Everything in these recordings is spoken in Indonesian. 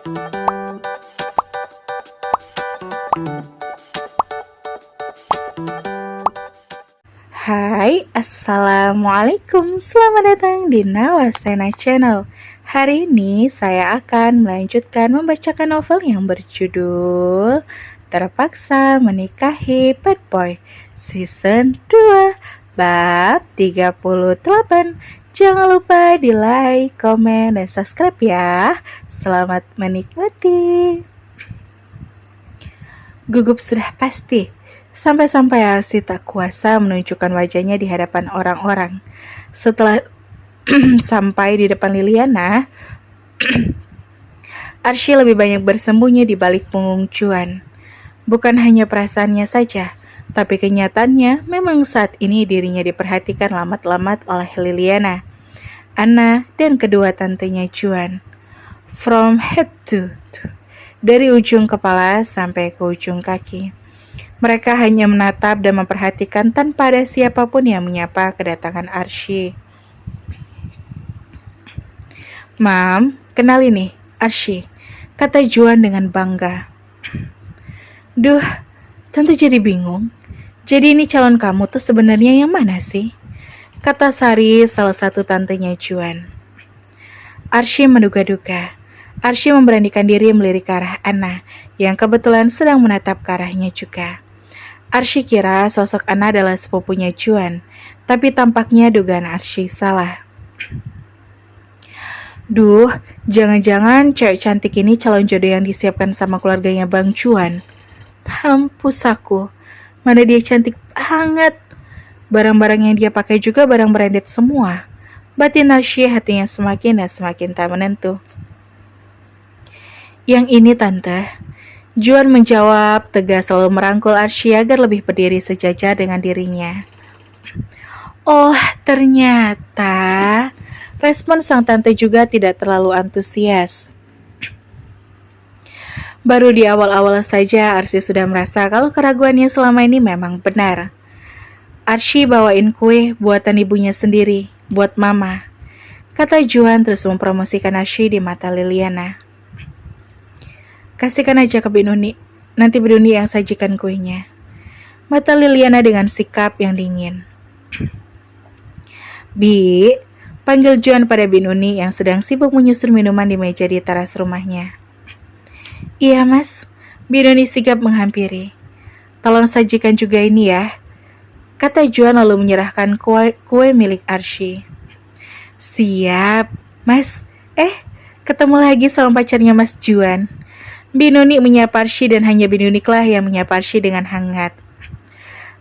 Hai, Assalamualaikum. Selamat datang di Nawasena Channel. Hari ini saya akan melanjutkan membacakan novel yang berjudul Terpaksa Menikahi Bad Boy Season 2 Bab 38. Jangan lupa di like, komen, dan subscribe ya. Selamat menikmati. Gugup sudah pasti. Sampai-sampai Arsi tak kuasa menunjukkan wajahnya di hadapan orang-orang. Setelah sampai di depan Liliana, Arsi lebih banyak bersembunyi di balik punggung Juan. Bukan hanya perasaannya saja, tapi kenyataannya memang saat ini dirinya diperhatikan lamat-lamat oleh Liliana, Anna, dan kedua tantenya Juan. From head to toe, dari ujung kepala sampai ke ujung kaki. Mereka hanya menatap dan memperhatikan tanpa ada siapapun yang menyapa kedatangan Arsi. "Mam, kenali nih, Arsi," kata Juan dengan bangga. "Duh, tante jadi bingung. Jadi ini calon kamu tuh sebenarnya yang mana sih?" kata Sari, salah satu tantenya Juan. Arsi menduga-duga. Arsi memberanikan diri melirik ke arah Anna, yang kebetulan sedang menatap ke arahnya juga. Arsi kira sosok Anna adalah sepupunya Juan, tapi tampaknya dugaan Arsi salah. Duh, jangan-jangan cewek cantik ini calon jodoh yang disiapkan sama keluarganya Bang Juan. Mampus aku, mana dia cantik banget. Barang-barang yang dia pakai juga barang branded semua. Batin Arsi hatinya semakin dan semakin tak menentu. Yang ini tante, Juan menjawab tegas, selalu merangkul Arsi agar lebih berdiri sejajar dengan dirinya. Oh, ternyata respon sang tante juga tidak terlalu antusias. Baru di awal-awal saja Arsi sudah merasa kalau keraguannya selama ini memang benar. Arsi bawain kue buatan ibunya sendiri, buat mama, kata Juan terus mempromosikan Arsi di mata Liliana. Kasihkan aja ke Binuni, nanti Binuni yang sajikan kuenya. Mata Liliana dengan sikap yang dingin. Bi, panggil Juan pada Binuni yang sedang sibuk menyusun minuman di meja di teras rumahnya. Iya mas, Binuni sigap menghampiri. Tolong sajikan juga ini ya, kata Juan lalu menyerahkan kue milik Arsi. Siap, mas. Ketemu lagi sama pacarnya Mas Juan. Binuni menyapa Arsi dan hanya Binuniklah yang menyapa Arsi dengan hangat.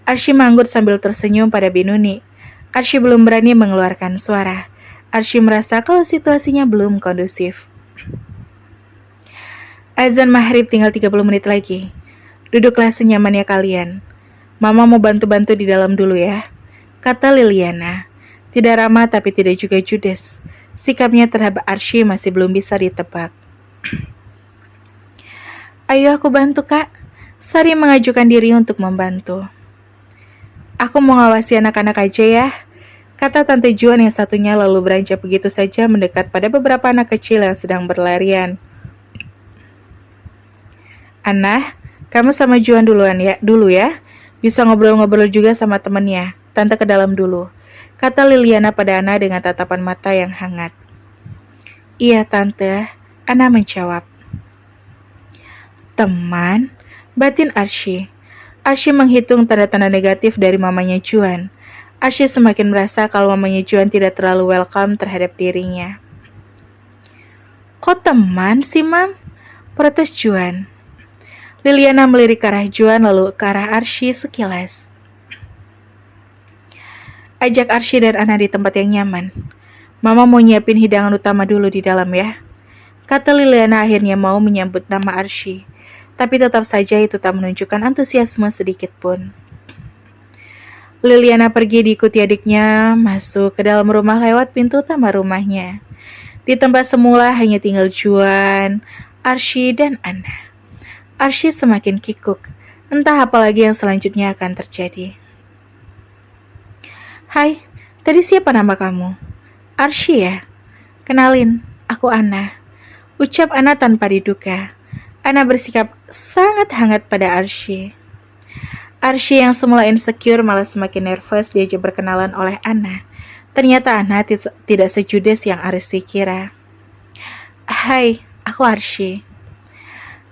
Arsi manggut sambil tersenyum pada Binuni. Arsi belum berani mengeluarkan suara. Arsi merasa kalau situasinya belum kondusif. Azan maghrib tinggal 30 menit lagi. Duduklah senyamannya kalian. Mama mau bantu-bantu di dalam dulu ya, kata Liliana. Tidak ramah tapi tidak juga judes. Sikapnya terhadap Arsi masih belum bisa ditebak. Ayo aku bantu kak. Sari mengajukan diri untuk membantu. Aku mau ngawasi anak-anak aja ya, kata Tante Juan yang satunya lalu beranjak begitu saja mendekat pada beberapa anak kecil yang sedang berlarian. Anna, kamu sama Juan dulu ya. Bisa ngobrol-ngobrol juga sama temennya. Tante ke dalam dulu, kata Liliana pada Anna dengan tatapan mata yang hangat. Iya tante, Anna menjawab. Teman, batin Arsi. Arsi menghitung tanda-tanda negatif dari mamanya Juan. Arsi semakin merasa kalau mamanya Juan tidak terlalu welcome terhadap dirinya. Kok teman sih, Mam? Protes Juan. Liliana melirik ke arah Juan lalu ke arah Arsi sekilas. Ajak Arsi dan Anna di tempat yang nyaman. Mama mau nyiapin hidangan utama dulu di dalam ya, kata Liliana akhirnya mau menyambut nama Arsi. Tapi tetap saja itu tak menunjukkan antusiasme sedikit pun. Liliana pergi diikuti adiknya masuk ke dalam rumah lewat pintu utama rumahnya. Di tempat semula hanya tinggal Juan, Arsi, dan Anna. Arsi semakin kikuk, entah apa lagi yang selanjutnya akan terjadi. Hai, tadi siapa nama kamu? Arsi ya? Kenalin, aku Anna. Ucap Ana tanpa diduga. Ana bersikap sangat hangat pada Arsy. Arsy yang semula insecure malah semakin nervous diajak berkenalan oleh Ana. Ternyata Ana tidak sejudes yang Arsy kira. Hai, aku Arsy.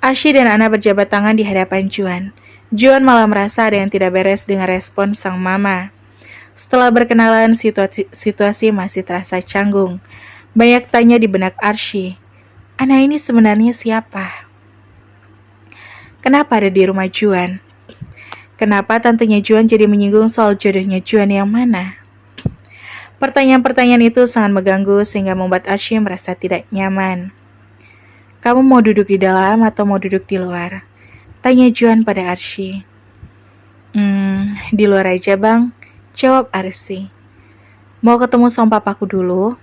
Arsy dan Ana berjabat tangan di hadapan Juan. Juan malah merasa ada yang tidak beres dengan respon sang mama. Setelah berkenalan, situasi masih terasa canggung. Banyak tanya di benak Arsy. Ana ini sebenarnya siapa? Kenapa ada di rumah Juan? Kenapa tantenya Juan jadi menyinggung soal jodohnya Juan yang mana? Pertanyaan-pertanyaan itu sangat mengganggu sehingga membuat Arsy merasa tidak nyaman. Kamu mau duduk di dalam atau mau duduk di luar? Tanya Juan pada Arsy. Di luar aja bang, jawab Arsy. Mau ketemu sama papaku dulu?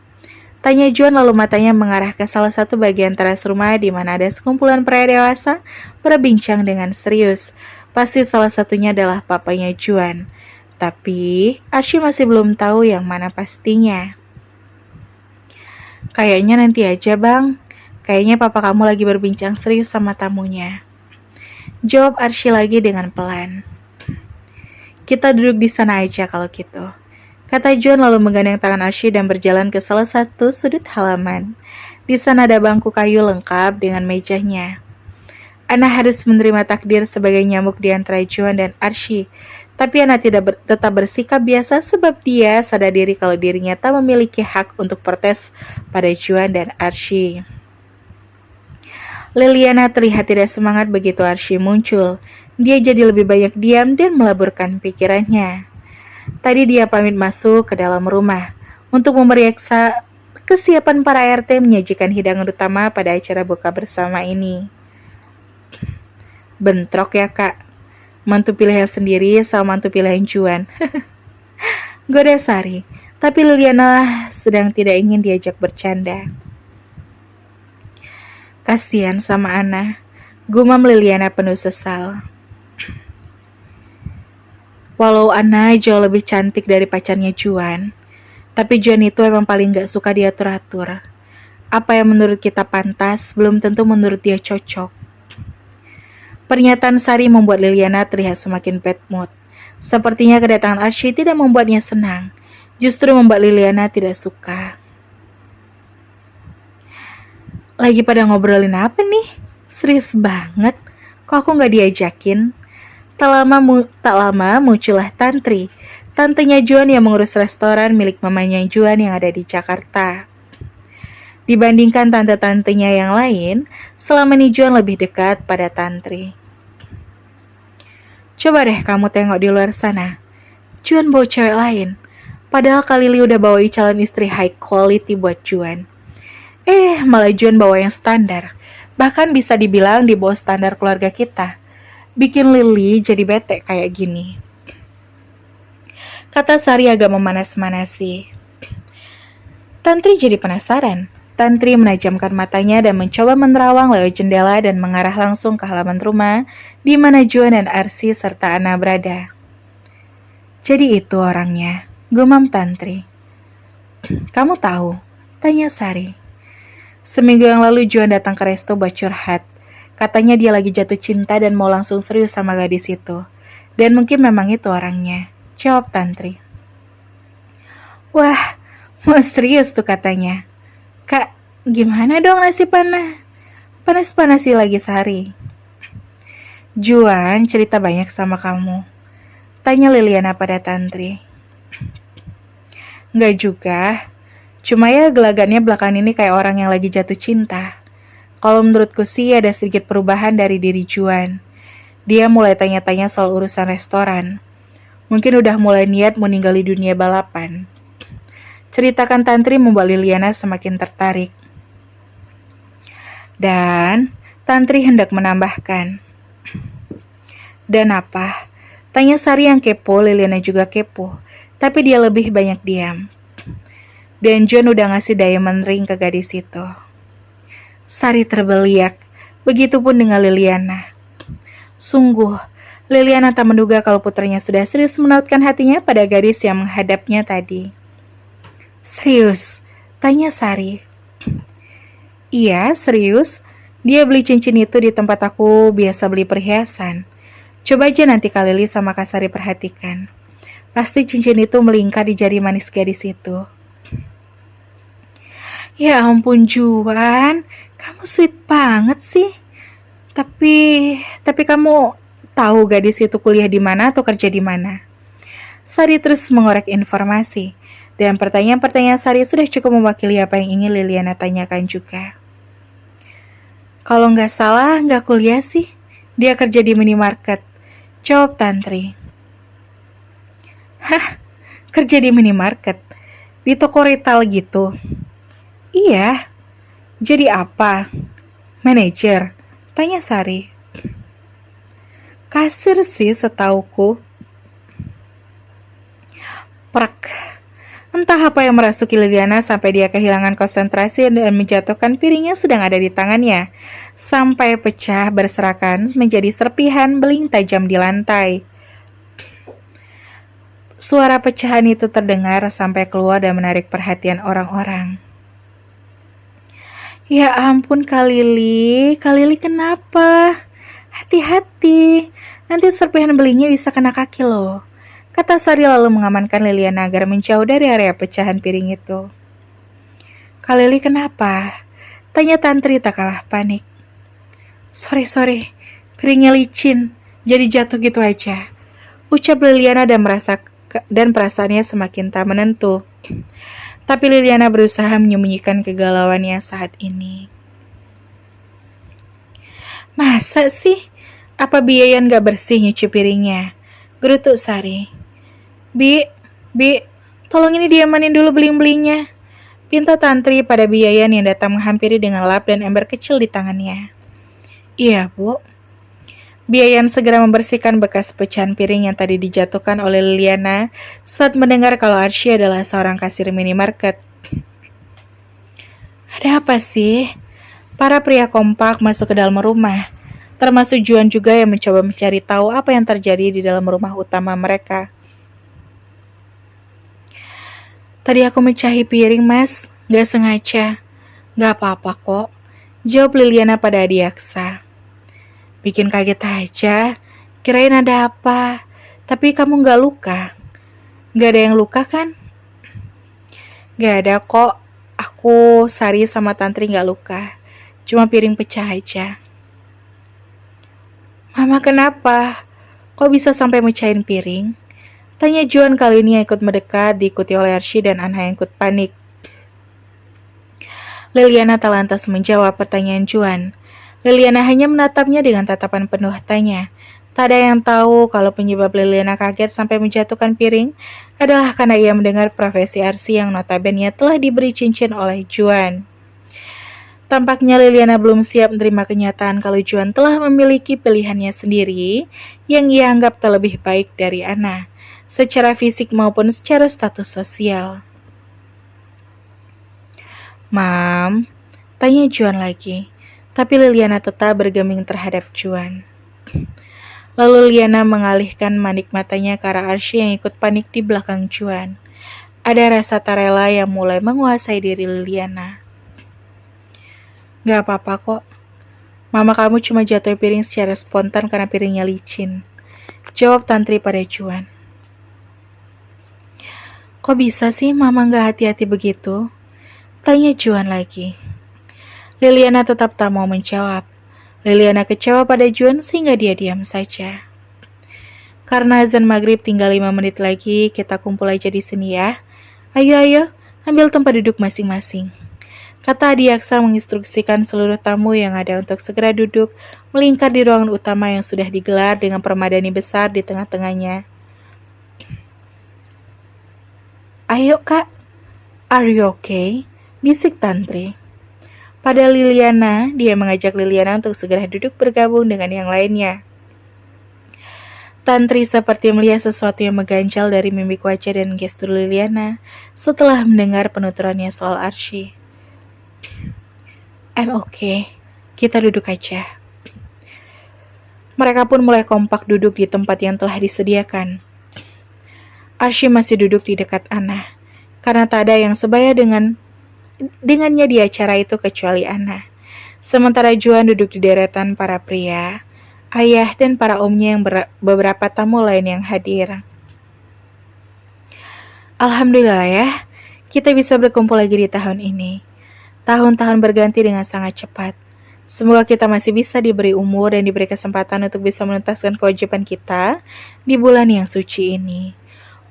Tanya Juan lalu matanya mengarah ke salah satu bagian teras rumah di mana ada sekumpulan pria dewasa berbincang dengan serius. Pasti salah satunya adalah papanya Juan. Tapi Arsy masih belum tahu yang mana pastinya. Kayaknya nanti aja bang. Kayaknya papa kamu lagi berbincang serius sama tamunya. Jawab Arsy lagi dengan pelan. Kita duduk di sana aja kalau gitu. Kata Juan lalu menggandeng tangan Arsy dan berjalan ke salah satu sudut halaman. Di sana ada bangku kayu lengkap dengan mejanya. Ana harus menerima takdir sebagai nyamuk di antara Juan dan Arsy. Tapi Ana tetap bersikap biasa sebab dia sadar diri kalau dirinya tak memiliki hak untuk protes pada Juan dan Arsy. Liliana terlihat tidak semangat begitu Arsy muncul. Dia jadi lebih banyak diam dan melaburkan pikirannya. Tadi dia pamit masuk ke dalam rumah untuk memeriksa kesiapan para RT menyajikan hidangan utama pada acara buka bersama ini. Bentrok ya kak, mantu pilihan sendiri sama mantu pilihan Juan. Goda Sari, tapi Liliana sedang tidak ingin diajak bercanda. Kasihan sama Ana, gumam Liliana penuh sesal. Walau Ana jauh lebih cantik dari pacarnya Juan, tapi Juan itu emang paling gak suka diatur-atur. Apa yang menurut kita pantas, belum tentu menurut dia cocok. Pernyataan Sari membuat Liliana terlihat semakin bad mood. Sepertinya kedatangan Arsy tidak membuatnya senang, justru membuat Liliana tidak suka. Lagi pada ngobrolin apa nih? Serius banget, kok aku gak diajakin? Tak lama muncullah Tantri, tantenya Juan yang mengurus restoran milik mamanya Juan yang ada di Jakarta. Dibandingkan tante-tantenya yang lain, selama ini Juan lebih dekat pada Tantri. Coba deh kamu tengok di luar sana. Juan bawa cewek lain. Padahal Kak Lili udah bawain calon istri high quality buat Juan. Malah Juan bawa yang standar. Bahkan bisa dibilang di bawah standar keluarga kita. Bikin Lili jadi bete kayak gini. Kata Sari agak memanas-manasi. Tantri jadi penasaran. Tantri menajamkan matanya dan mencoba menerawang lewat jendela dan mengarah langsung ke halaman rumah di mana Juan dan Arsy serta Ana berada. Jadi itu orangnya, gumam Tantri. Kamu tahu? Tanya Sari. Seminggu yang lalu Juan datang ke resto buat curhat. Katanya dia lagi jatuh cinta dan mau langsung serius sama gadis itu. Dan mungkin memang itu orangnya, jawab Tantri. Wah, mau serius tuh katanya. Kak, gimana dong nasib Ana? Panas-panasi lagi Sari. Juan cerita banyak sama kamu. Tanya Liliana pada Tantri. Enggak juga. Cuma ya gelagatnya belakangan ini kayak orang yang lagi jatuh cinta. Kalau menurutku sih ada sedikit perubahan dari diri Juan. Dia mulai tanya-tanya soal urusan restoran. Mungkin udah mulai niat mau ninggali dunia balapan. Ceritakan Tantri membuat Liliana semakin tertarik. Dan Tantri hendak menambahkan. Dan apa? Tanya Sari yang kepo, Liliana juga kepo. Tapi dia lebih banyak diam. Dan Juan udah ngasih diamond ring ke gadis itu. Sari terbeliak, begitupun dengan Liliana. Sungguh, Liliana tak menduga kalau putranya sudah serius menautkan hatinya pada gadis yang menghadapnya tadi. Serius? Tanya Sari. Iya, serius. Dia beli cincin itu di tempat aku biasa beli perhiasan. Coba aja nanti Kak Lili sama Kak Sari perhatikan. Pasti cincin itu melingkar di jari manis gadis itu. Ya ampun Juan, kamu sweet banget sih. Tapi kamu tahu gadis itu kuliah di mana atau kerja di mana? Sari terus mengorek informasi. Dan pertanyaan-pertanyaan Sari sudah cukup mewakili apa yang ingin Liliana tanyakan juga. Kalau nggak salah, nggak kuliah sih. Dia kerja di minimarket. Jawab Tantri. Hah, kerja di minimarket? Di toko retail gitu? Iya. Jadi apa? Manajer? Tanya Sari. Kasir sih setauku. Prak. Entah apa yang merasuki Liliana sampai dia kehilangan konsentrasi dan menjatuhkan piring yang sedang ada di tangannya. Sampai pecah berserakan menjadi serpihan beling tajam di lantai. Suara pecahan itu terdengar sampai keluar dan menarik perhatian orang-orang. Ya ampun Kak Lili kenapa? Hati-hati, nanti serpihan belingnya bisa kena kaki loh. Kata Sari lalu mengamankan Liliana agar menjauh dari area pecahan piring itu. Kak Lili kenapa? Tanya Tantri tak kalah panik. Sorry, piringnya licin, jadi jatuh gitu aja. Ucap Liliana dan perasaannya semakin tak menentu. Tapi Liliana berusaha menyembunyikan kegalauannya saat ini. Masa sih? Apa Biayan gak bersih nyuci piringnya? Gerutuk Sari. Bi, tolong ini diamanin dulu beling-belingnya. Pinta Tantri pada Biayan yang datang menghampiri dengan lap dan ember kecil di tangannya. Iya, Bu. Biayan segera membersihkan bekas pecahan piring yang tadi dijatuhkan oleh Liliana saat mendengar kalau Arsy adalah seorang kasir minimarket. Ada apa sih? Para pria kompak masuk ke dalam rumah, termasuk Juan juga yang mencoba mencari tahu apa yang terjadi di dalam rumah utama mereka. Tadi aku mencahi piring, Mas. Gak sengaja. Gak apa-apa kok. Jawab Liliana pada Adiaksa. Bikin kaget aja. Kirain ada apa. Tapi kamu gak luka. Gak ada yang luka kan? Gak ada kok. Aku, Sari sama Tantri gak luka. Cuma piring pecah aja. Mama kenapa? Kok bisa sampai mecahin piring? Tanya Juan kali ini yang ikut mendekat, diikuti oleh Arsy dan Anha yang ikut panik. Liliana tak lantas menjawab pertanyaan Juan. Liliana hanya menatapnya dengan tatapan penuh tanya. Tak ada yang tahu kalau penyebab Liliana kaget sampai menjatuhkan piring adalah karena ia mendengar profesi Arsy yang notabene telah diberi cincin oleh Juan. Tampaknya Liliana belum siap menerima kenyataan kalau Juan telah memiliki pilihannya sendiri yang ia anggap tak lebih baik dari Anna, secara fisik maupun secara status sosial. Mam, tanya Juan lagi, tapi Liliana tetap bergeming terhadap Juan. Lalu Liliana mengalihkan manik matanya ke arah Arsy yang ikut panik di belakang Juan. Ada rasa tak rela yang mulai menguasai diri Liliana. Gak apa-apa kok. Mama kamu cuma jatuh piring secara spontan karena piringnya licin. Jawab Tantri pada Juan. Kok bisa sih mama gak hati-hati begitu? Tanya Juan lagi. Liliana tetap tak mau menjawab. Liliana kecewa pada Juan sehingga dia diam saja. Karena azan maghrib tinggal 5 menit lagi, kita kumpul aja di sini ya. Ayo, ambil tempat duduk masing-masing. Kata Adiaksa menginstruksikan seluruh tamu yang ada untuk segera duduk melingkar di ruangan utama yang sudah digelar dengan permadani besar di tengah-tengahnya. Ayo kak, are you okay? Bisik Tantri. Pada Liliana, dia mengajak Liliana untuk segera duduk bergabung dengan yang lainnya. Tantri seperti melihat sesuatu yang mengganjal dari mimik wajah dan gestur Liliana setelah mendengar penuturannya soal Arsy. I'm okay, kita duduk aja. Mereka pun mulai kompak duduk di tempat yang telah disediakan. Arsy masih duduk di dekat Anna, karena tak ada yang sebaya dengan dengannya di acara itu kecuali Anna. Sementara Juan duduk di deretan para pria, ayah dan para omnya yang beberapa tamu lain yang hadir. Alhamdulillah ya, kita bisa berkumpul lagi di tahun ini. Tahun-tahun berganti dengan sangat cepat. Semoga kita masih bisa diberi umur dan diberi kesempatan untuk bisa menuntaskan kewajiban kita di bulan yang suci ini.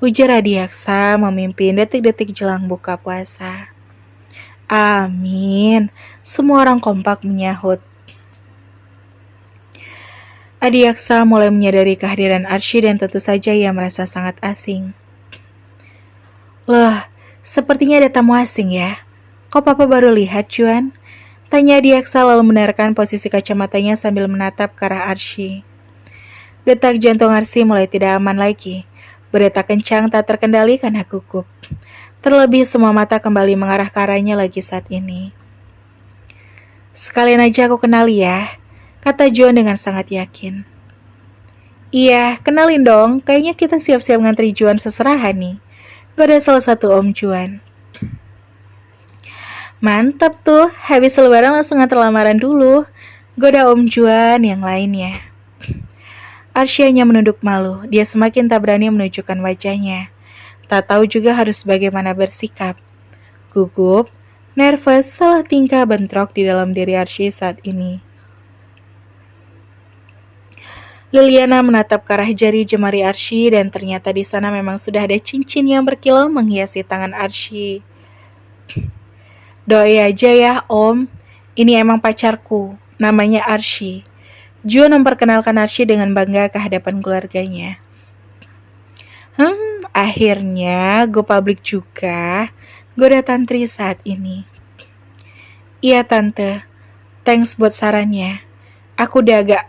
Ujar Adiaksa memimpin detik-detik jelang buka puasa. Amin. Semua orang kompak menyahut. Adiaksa mulai menyadari kehadiran Arsy dan tentu saja ia merasa sangat asing. Loh, sepertinya ada tamu asing ya. Kok papa baru lihat, Juan? Tanya Adiaksa lalu menarikan posisi kacamatanya sambil menatap ke arah Arsy. Detak jantung Arsy mulai tidak aman lagi. Berdetak kencang tak terkendali karena gugup. Terlebih semua mata kembali mengarah ke arahnya lagi saat ini. Sekalian aja aku kenali ya, kata Juan dengan sangat yakin. Iya, kenalin dong, kayaknya kita siap-siap ngantri Juan seserahan nih. Goda salah satu om Juan. Mantap tuh, habis lebaran langsung nganter lamaran dulu. Goda om Juan yang lainnya. Arsy hanya menunduk malu, dia semakin tak berani menunjukkan wajahnya. Tak tahu juga harus bagaimana bersikap. Gugup, nervous, salah tingkah bentrok di dalam diri Arsy saat ini. Liliana menatap ke arah jari jemari Arsy dan ternyata di sana memang sudah ada cincin yang berkilau menghiasi tangan Arsy. Doi aja ya om, ini emang pacarku, namanya Arsy. Juan memperkenalkan Arsy dengan bangga ke hadapan keluarganya. Akhirnya gue publik juga, goda tantri saat ini. Iya tante, thanks buat sarannya. Aku udah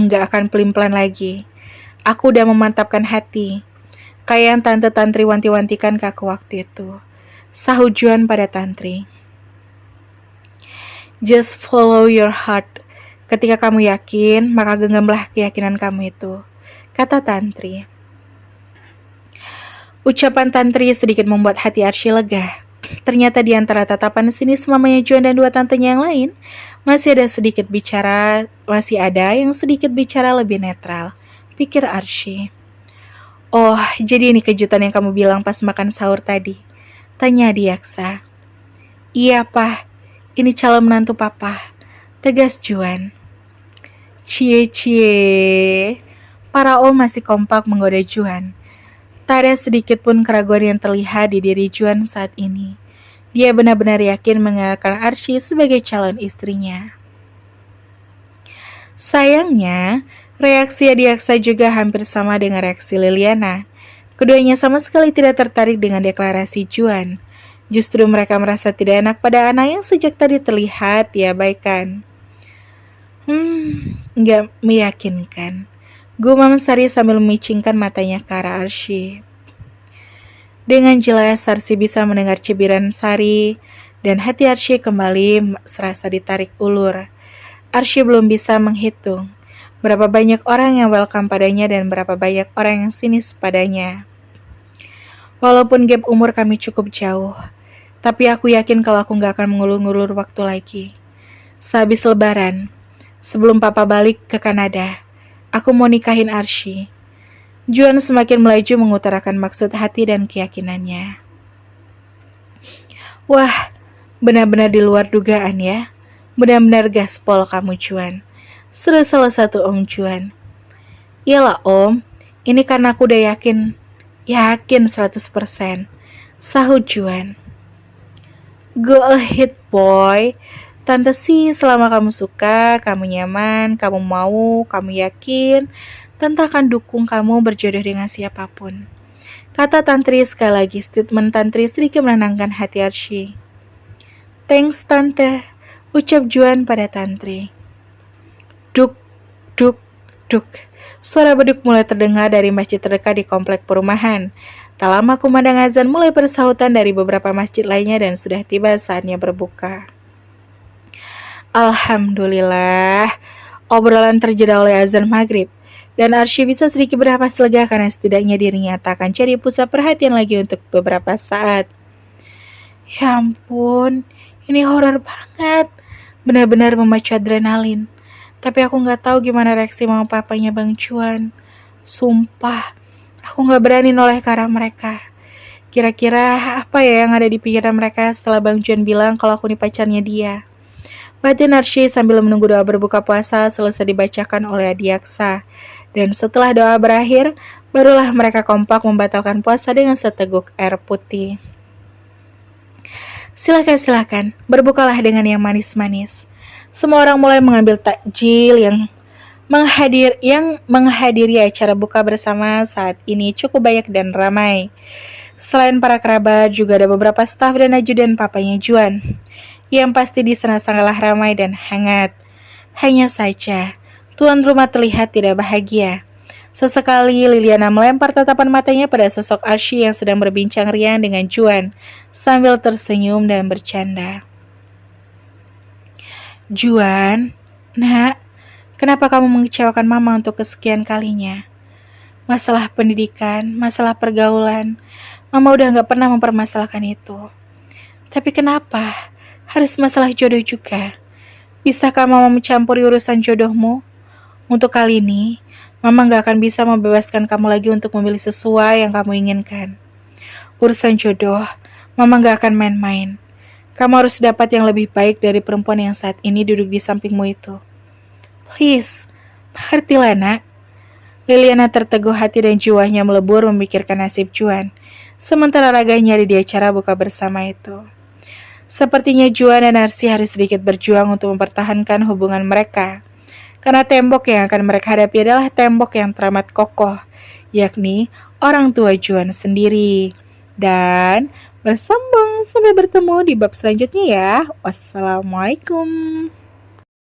nggak akan pelin-pelan lagi. Aku udah memantapkan hati. Kayak yang tante tantri wanti-wantikan ke aku waktu itu. Sahut Juan pada tantri. Just follow your heart. Ketika kamu yakin, maka genggamlah keyakinan kamu itu, kata tantri. Ucapan tantri sedikit membuat hati Arsy lega. Ternyata di antara tatapan sinis mamanya Juan dan dua tantenya yang lain, masih ada yang sedikit bicara lebih netral, pikir Arsy. Oh, jadi ini kejutan yang kamu bilang pas makan sahur tadi, tanya Adiaksa. Iya, Pak. Ini calon menantu papa, tegas Juan. Cie. Para om masih kompak menggoda Juan. Tak ada sedikit pun keraguan yang terlihat di diri Juan saat ini. Dia benar-benar yakin mengenalkan Arsy sebagai calon istrinya. Sayangnya, reaksi Adiaksa juga hampir sama dengan reaksi Liliana. Keduanya sama sekali tidak tertarik dengan deklarasi Juan. Justru mereka merasa tidak enak pada anak yang sejak tadi terlihat diabaikan. Nggak meyakinkan. Gumam Sari sambil memicingkan matanya ke arah Arsy. Dengan jelas Arsy bisa mendengar cibiran Sari dan hati Arsy kembali serasa ditarik ulur. Arsy belum bisa menghitung berapa banyak orang yang welcome padanya dan berapa banyak orang yang sinis padanya. Walaupun gap umur kami cukup jauh, tapi aku yakin kalau aku gak akan mengulur-ngulur waktu lagi. Sehabis lebaran, sebelum papa balik ke Kanada, aku mau nikahin Arsy. Juan semakin melaju mengutarakan maksud hati dan keyakinannya. Wah, benar-benar di luar dugaan ya. Benar-benar gaspol kamu Juan. Seru salah satu om Juan. Iyalah om, ini karena aku udah yakin 100%. Sahut Juan. Go ahead boy. Tante sih selama kamu suka, kamu nyaman, kamu mau, kamu yakin, Tante akan dukung kamu berjodoh dengan siapapun. Kata tantri sekali lagi, statement tantri sedikit menenangkan hati Arsy. Thanks tante, ucap Juan pada tantri. Duk. Suara beduk mulai terdengar dari masjid terdekat di komplek perumahan. Tak lama kumandang azan mulai bersahutan dari beberapa masjid lainnya dan sudah tiba saatnya berbuka. Alhamdulillah, obrolan terjeda oleh azan maghrib. Dan Arsy bisa sedikit bernapas lega karena setidaknya dirinya tak akan jadi pusat perhatian lagi untuk beberapa saat. Ya ampun, ini horor banget. Benar-benar memacu adrenalin. Tapi aku nggak tahu gimana reaksi mama papanya Bang Juan. Sumpah, aku nggak berani noleh ke arah mereka. Kira-kira apa ya yang ada di pikiran mereka setelah Bang Juan bilang kalau aku nih pacarnya dia? Batin Arsy sambil menunggu doa berbuka puasa selesai dibacakan oleh Adiaksa. Dan setelah doa berakhir, barulah mereka kompak membatalkan puasa dengan seteguk air putih. Silakan, berbukalah dengan yang manis-manis. Semua orang mulai mengambil takjil yang menghadiri acara buka bersama saat ini cukup banyak dan ramai. Selain para kerabat, juga ada beberapa staf dan ajudan papanya Juan. Yang pasti di sana sangatlah ramai dan hangat. Hanya saja, tuan rumah terlihat tidak bahagia. Sesekali Liliana melempar tatapan matanya pada sosok Arsy yang sedang berbincang riang dengan Juan, sambil tersenyum dan bercanda. Juan, nak, kenapa kamu mengecewakan mama untuk kesekian kalinya? Masalah pendidikan, masalah pergaulan, mama udah gak pernah mempermasalahkan itu. Tapi kenapa harus masalah jodoh juga? Bisakah mama mencampuri urusan jodohmu? Untuk kali ini, mama gak akan bisa membebaskan kamu lagi untuk memilih sesuai yang kamu inginkan. Urusan jodoh, mama gak akan main-main. Kamu harus dapat yang lebih baik dari perempuan yang saat ini duduk di sampingmu itu. Please, mengertilah nak. Liliana terteguh hati dan jiwanya melebur memikirkan nasib Juan, sementara raganya di acara buka bersama itu. Sepertinya Juan dan Arsy harus sedikit berjuang untuk mempertahankan hubungan mereka. Karena tembok yang akan mereka hadapi adalah tembok yang teramat kokoh, yakni orang tua Juan sendiri. Dan bersambung sampai bertemu di bab selanjutnya ya. Wassalamualaikum.